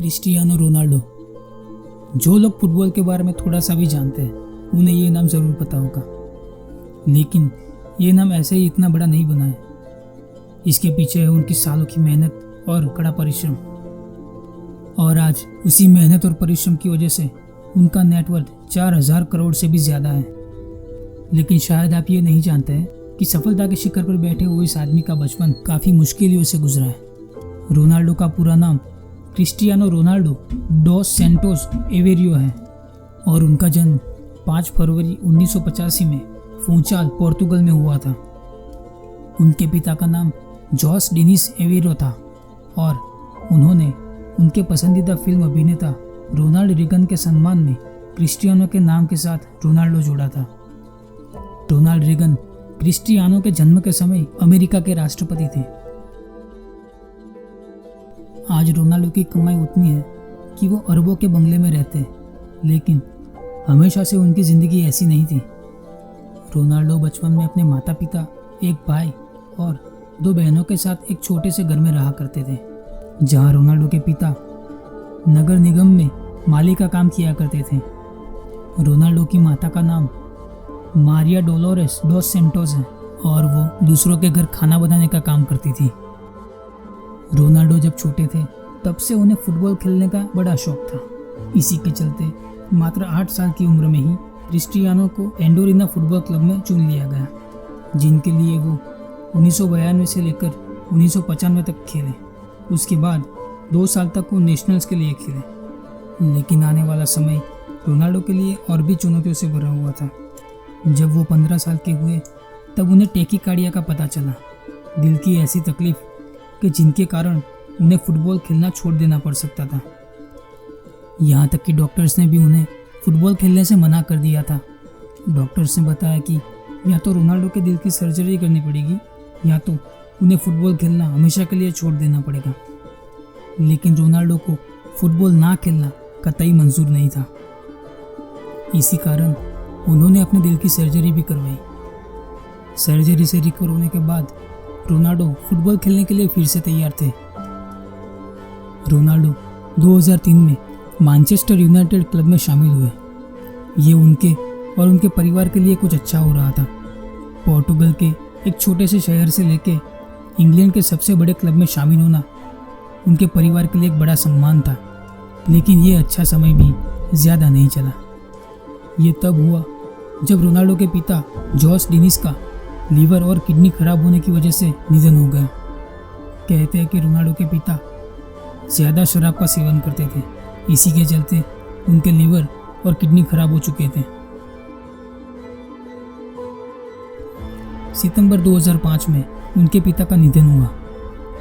Cristiano Ronaldo. जो लोग football के बारे में थोड़ा सा भी जानते हैं उन्हें ये नाम ज़रूर पता होगा, लेकिन ये नाम ऐसे ही इतना बड़ा नहीं बना है। इसके पीछे है उनकी सालों की मेहनत और कड़ा परिश्रम। और आज उसी मेहनत और परिश्रम की वजह से उनका नेटवर्थ 4000 करोड़ से भी ज़्यादा है। लेकिन शायद आप ये नहीं जानते हैं कि सफलता के शिखर पर बैठे हुए इस आदमी का बचपन काफ़ी मुश्किलों से गुजरा है। रोनाल्डो का पूरा नाम क्रिस्टियानो रोनाल्डो डॉस सैंटोस एवेरियो है और उनका जन्म 5 फरवरी 1985 में फूंचाल, पोर्तुगल में हुआ था। उनके पिता का नाम जॉस डिनिस एवेरियो था और उन्होंने उनके पसंदीदा फिल्म अभिनेता रोनाल्ड रीगन के सम्मान में क्रिस्टियानो के नाम के साथ रोनाल्डो जोड़ा था। रोनाल्ड रीगन क्रिस्टियानो के जन्म के समय अमेरिका के राष्ट्रपति थे। आज रोनाल्डो की कमाई उतनी है कि वो अरबों के बंगले में रहते हैं, लेकिन हमेशा से उनकी ज़िंदगी ऐसी नहीं थी। रोनाल्डो बचपन में अपने माता पिता, एक भाई और 2 बहनों के साथ एक छोटे से घर में रहा करते थे, जहां रोनाल्डो के पिता नगर निगम में माली का काम किया करते थे। रोनाल्डो की माता का नाम मारिया डोलोरेस डॉस सैंटोस है और वो दूसरों के घर खाना बनाने का काम करती थी। रोनाल्डो जब छोटे थे तब से उन्हें फुटबॉल खेलने का बड़ा शौक था। इसी के चलते मात्र 8 साल की उम्र में ही क्रिस्टियानो को एंडोरिना फुटबॉल क्लब में चुन लिया गया, जिनके लिए वो 1992 से लेकर 1995 तक खेले। उसके बाद 2 साल तक वो नेशनल्स के लिए खेले। लेकिन आने वाला समय रोनाल्डो के लिए और भी चुनौतियों से भरा हुआ था। जब वो 15 साल के हुए तब उन्हें टेकीकार्डिया का पता चला, दिल की ऐसी तकलीफ कि जिनके कारण उन्हें फुटबॉल खेलना छोड़ देना पड़ सकता था। यहाँ तक कि डॉक्टर्स ने भी उन्हें फुटबॉल खेलने से मना कर दिया था। डॉक्टर्स ने बताया कि या तो रोनाल्डो के दिल की सर्जरी करनी पड़ेगी या तो उन्हें फुटबॉल खेलना हमेशा के लिए छोड़ देना पड़ेगा। लेकिन रोनाल्डो को फुटबॉल ना खेलना कतई मंजूर नहीं था। इसी कारण उन्होंने अपने दिल की सर्जरी भी करवाई। सर्जरी से रिकवर होने के बाद रोनाल्डो फुटबॉल खेलने के लिए फिर से तैयार थे। रोनाल्डो 2003 में मैनचेस्टर यूनाइटेड क्लब में शामिल हुए। ये उनके और उनके परिवार के लिए कुछ अच्छा हो रहा था। पोर्तुगल के एक छोटे से शहर से लेके इंग्लैंड के सबसे बड़े क्लब में शामिल होना उनके परिवार के लिए एक बड़ा सम्मान था। लेकिन ये अच्छा समय भी ज़्यादा नहीं चला। ये तब हुआ जब रोनाल्डो के पिता जॉस डिनिस का लीवर और किडनी खराब होने की वजह से निधन हो गया। कहते हैं कि रोनाल्डो के पिता ज़्यादा शराब का सेवन करते थे, इसी के चलते उनके लीवर और किडनी खराब हो चुके थे। सितंबर 2005 में उनके पिता का निधन हुआ।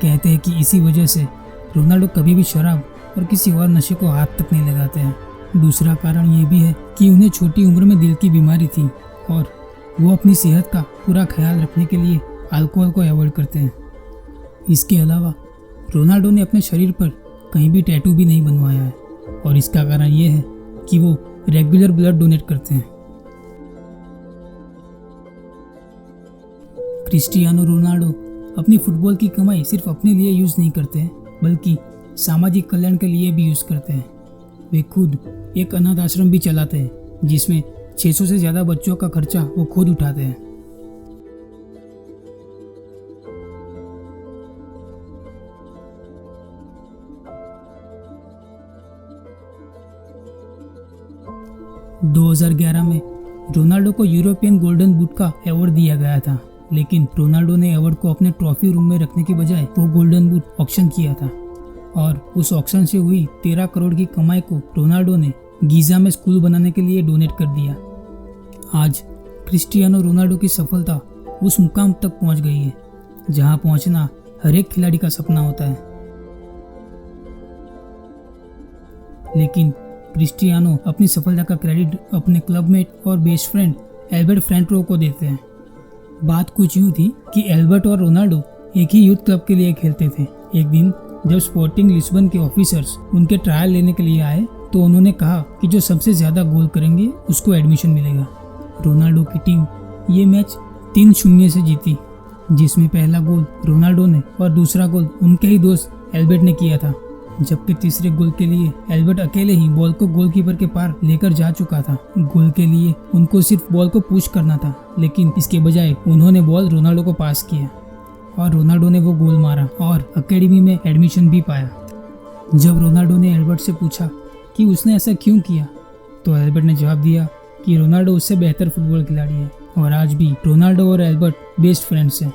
कहते हैं कि इसी वजह से रोनाल्डो कभी भी शराब और किसी और नशे को हाथ तक नहीं लगाते हैं। दूसरा कारण ये भी है कि उन्हें छोटी उम्र में दिल की बीमारी थी और वो अपनी सेहत का पूरा ख्याल रखने के लिए अल्कोहल को अवॉइड करते हैं। इसके अलावा रोनाल्डो ने अपने शरीर पर कहीं भी टैटू भी नहीं बनवाया है और इसका कारण ये है कि वो रेगुलर ब्लड डोनेट करते हैं। क्रिस्टियानो रोनाल्डो अपनी फुटबॉल की कमाई सिर्फ अपने लिए यूज़ नहीं करते हैं, बल्कि सामाजिक कल्याण के लिए भी यूज़ करते हैं। वे खुद एक अनाथ आश्रम भी चलाते हैं, जिसमें 600 से ज़्यादा बच्चों का खर्चा वो खुद उठाते हैं। – 2011 में रोनाल्डो को यूरोपियन गोल्डन बूट का अवार्ड दिया गया था, लेकिन रोनाल्डो ने अवार्ड को अपने ट्रॉफी रूम में रखने की बजाय वो गोल्डन बूट ऑक्शन किया था और उस ऑक्शन से हुई 13 करोड़ की कमाई को रोनाल्डो ने गीज़ा में स्कूल बनाने के लिए डोनेट कर दिया। आज क्रिस्टियानो रोनाल्डो की सफलता उस मुकाम तक पहुंच गई है जहां पहुंचना हर एक खिलाड़ी का सपना होता है। लेकिन क्रिस्टियानो अपनी सफलता का क्रेडिट अपने क्लबमेट और बेस्ट फ्रेंड एल्बर्ट फ्रैंटरो को देते हैं। बात कुछ यूँ थी कि एल्बर्ट और रोनाल्डो एक ही यूथ क्लब के लिए खेलते थे। एक दिन जब स्पोर्टिंग लिस्बन के ऑफिसर्स उनके ट्रायल लेने के लिए आए तो उन्होंने कहा कि जो सबसे ज़्यादा गोल करेंगे उसको एडमिशन मिलेगा। रोनाल्डो की टीम ये मैच 3-0 से जीती, जिसमें पहला गोल रोनाल्डो ने और दूसरा गोल उनके ही दोस्त एल्बर्ट ने किया था। जबकि तीसरे गोल के लिए एल्बर्ट अकेले ही बॉल को गोलकीपर के पार लेकर जा चुका था। गोल के लिए उनको सिर्फ बॉल को पुश करना था, लेकिन इसके बजाय उन्होंने बॉल रोनाल्डो को पास किया और रोनाल्डो ने वो गोल मारा और एकेडमी में एडमिशन भी पाया। जब रोनाल्डो ने एल्बर्ट से पूछा कि उसने ऐसा क्यों किया, तो एल्बर्ट ने जवाब दिया कि रोनाल्डो उससे बेहतर फुटबॉल खिलाड़ी है और आज भी रोनाल्डो और एल्बर्ट बेस्ट फ्रेंड्स हैं।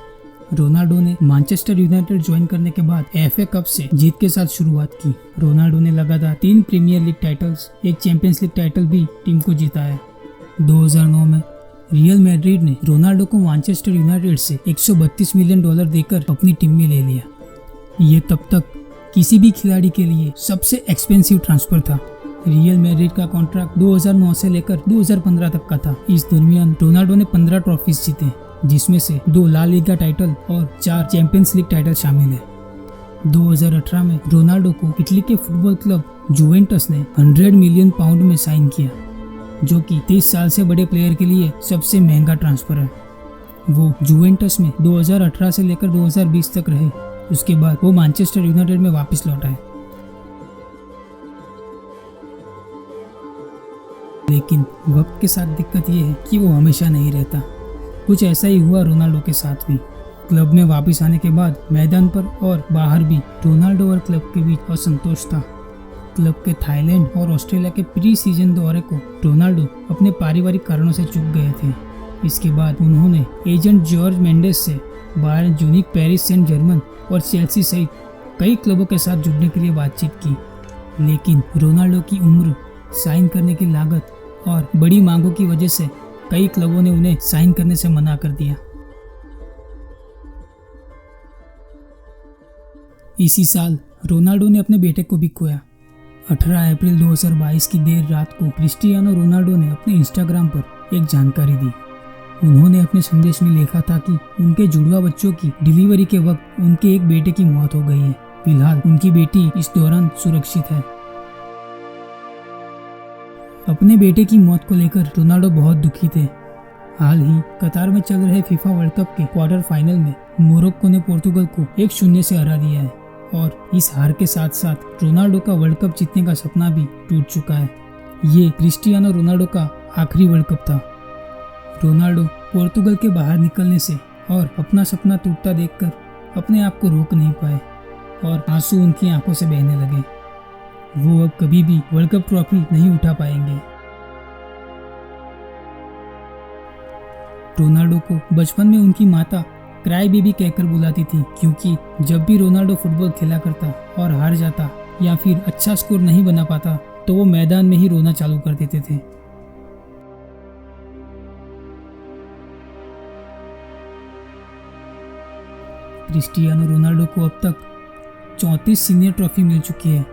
रोनाल्डो ने मैनचेस्टर यूनाइटेड ज्वाइन करने के बाद एफए कप से जीत के साथ शुरुआत की। रोनाल्डो ने लगातार 3 Premier League titles, 1 Champions League title भी टीम को जिताया। 2009 में रियल मैड्रिड ने रोनाल्डो को मैनचेस्टर यूनाइटेड से $132 मिलियन देकर अपनी टीम में ले लिया। ये तब तक किसी भी खिलाड़ी के लिए सबसे एक्सपेंसिव ट्रांसफर था। रियल मैड्रिड का कॉन्ट्रैक्ट 2009 से लेकर 2015 तक का था। इस दरमियान रोनाल्डो ने 15 ट्रॉफीज जीते, जिसमें से 2 ला लीगा टाइटल और 4 चैंपियंस लीग टाइटल शामिल है। 2018 में रोनाल्डो को इटली के फुटबॉल क्लब जुवेंटस ने 100 मिलियन पाउंड में साइन किया, जो कि 30 साल से बड़े प्लेयर के लिए सबसे महंगा ट्रांसफर है। वो जुवेंटस में 2018 से लेकर 2020 तक रहे। उसके बाद वो मैनचेस्टर यूनाइटेड में वापस लौट आए। लेकिन वक्त के साथ दिक्कत ये है कि वो हमेशा नहीं रहता। कुछ ऐसा ही हुआ रोनाल्डो के साथ भी। क्लब में वापस आने के बाद मैदान पर और बाहर भी रोनाल्डो और क्लब के बीच असंतोष था। क्लब के थाईलैंड और ऑस्ट्रेलिया के प्री सीजन दौरे को रोनाल्डो अपने पारिवारिक कारणों से चूक गए थे। इसके बाद उन्होंने एजेंट जॉर्ज मेंडेस से Bayern Munich, Paris Saint Germain और चेल्सी सहित कई क्लबों के साथ जुड़ने के लिए बातचीत की, लेकिन रोनाल्डो की उम्र, साइन करने की लागत और बड़ी मांगों की वजह से कई क्लबों ने उन्हें साइन करने से मना कर दिया। इसी साल रोनाल्डो ने अपने बेटे को भी खोया। 18 अप्रैल 2022 की देर रात को क्रिस्टियानो रोनाल्डो ने अपने इंस्टाग्राम पर एक जानकारी दी। उन्होंने अपने संदेश में लिखा था कि उनके जुड़वा बच्चों की डिलीवरी के वक्त उनके एक बेटे की मौत हो गई है। फिलहाल उनकी बेटी इस दौरान सुरक्षित है। अपने बेटे की मौत को लेकर रोनाल्डो बहुत दुखी थे। हाल ही कतार में चल रहे फीफा वर्ल्ड कप के क्वार्टर फाइनल में मोरक्को ने पोर्तुगल को 1-0 से हरा दिया है और इस हार के साथ साथ रोनाल्डो का वर्ल्ड कप जीतने का सपना भी टूट चुका है। ये क्रिस्टियानो रोनाल्डो का आखिरी वर्ल्ड कप था। रोनाल्डो पोर्तुगल के बाहर निकलने से और अपना सपना टूटता देखकर अपने आप को रोक नहीं पाए और आंसू उनकी आंखों से बहने लगे। वो अब कभी भी वर्ल्ड कप ट्रॉफी नहीं उठा पाएंगे। रोनाल्डो को बचपन में उनकी माता क्राई बेबी कहकर बुलाती थी, क्योंकि जब भी रोनाल्डो फुटबॉल खेला करता और हार जाता या फिर अच्छा स्कोर नहीं बना पाता तो वो मैदान में ही रोना चालू कर देते थे। क्रिस्टियानो रोनाल्डो को अब तक 34 सीनियर ट्रॉफी मिल चुकी है।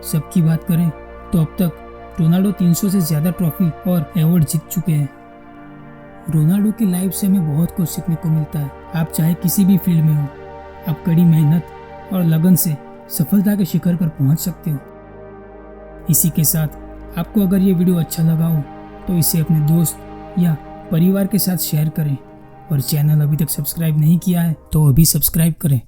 सबकी बात करें तो अब तक रोनाल्डो 300 से ज़्यादा ट्रॉफी और अवार्ड जीत चुके हैं। रोनाल्डो की लाइफ से हमें बहुत कुछ सीखने को मिलता है। आप चाहे किसी भी फील्ड में हो, आप कड़ी मेहनत और लगन से सफलता के शिखर पर पहुंच सकते हो। इसी के साथ आपको अगर ये वीडियो अच्छा लगा हो तो इसे अपने दोस्त या परिवार के साथ शेयर करें और चैनल अभी तक सब्सक्राइब नहीं किया है तो अभी सब्सक्राइब करें।